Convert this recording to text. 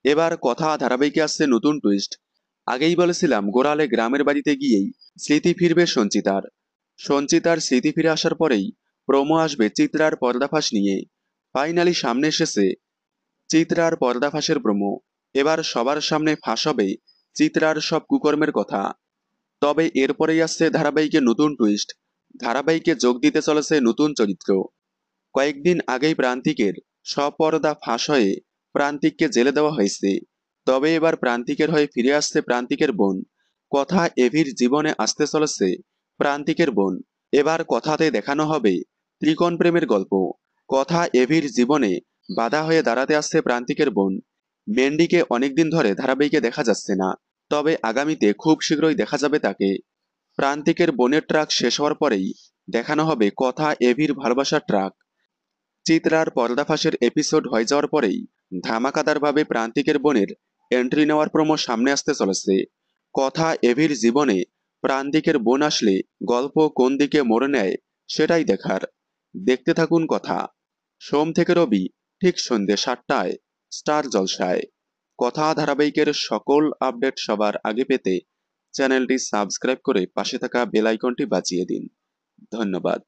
এবার কথা ধারাবাহিকে আসছে নতুন টুইস্ট। আগেই বলেছিলাম গোড়ালে গ্রামের বাড়িতে গিয়েই স্মৃতি ফিরবে সঞ্চিতার। সঞ্চিতার স্মৃতি ফিরে আসার পরেই প্রোমো আসবে চিত্রার পর্দাফাঁস নিয়ে। ফাইনালি সামনে এসেছে চিত্রার পর্দাফাঁসের প্রোমো। এবার সবার সামনে ফাঁস হবে চিত্রার সব কুকর্মের কথা। তবে এরপরেই আসছে ধারাবাহিকে নতুন টুইস্ট। ধারাবাহিকে যোগ দিতে চলেছে নতুন চরিত্র। কয়েকদিন আগেই প্রান্তিকের সপর্দা ফাঁস হয়ে প্রান্তিককে জেলে দেওয়া হয়েছে। তবে এবার প্রান্তিকের হয়ে ফিরে আসছে প্রান্তিকের বোন। কথা এভির জীবনে আসতে চলেছে প্রান্তিকের বোন। এবার কথাতে দেখানো হবে ত্রিকোণ প্রেমের গল্প। কথা এভির জীবনে বাধা হয়ে দাঁড়াতে আসছে প্রান্তিকের বোন। মেন্ডিকে অনেকদিন ধরে ধারাবাহিকে দেখা যাচ্ছে না, তবে আগামীতে খুব শীঘ্রই দেখা যাবে তাকে। প্রান্তিকের বোনের ট্রাক শেষ হওয়ার পরেই দেখানো হবে কথা এভির ভালোবাসার ট্রাক। চিত্রার পর্দাফাঁসের এপিসোড হয়ে যাওয়ার পরেই ধামাকাদারভাবে প্রান্তিকের বোনের এন্ট্রি নেওয়ার প্রোমো সামনে আসতে চলেছে। কথা এভির জীবনে প্রান্তিকের বোন আসলে গল্প কোন দিকে মোড় নেয় সেটাই দেখার। দেখতে থাকুন কথা। সোম থেকে রবি ঠিক সন্ধ্যে 7টায় স্টার জলসায়। কথা ধারাবাহিকের সকল আপডেট সবার আগে পেতে চ্যানেলটি সাবস্ক্রাইব করে পাশে থাকা বেল আইকনটি বাজিয়ে দিন। ধন্যবাদ।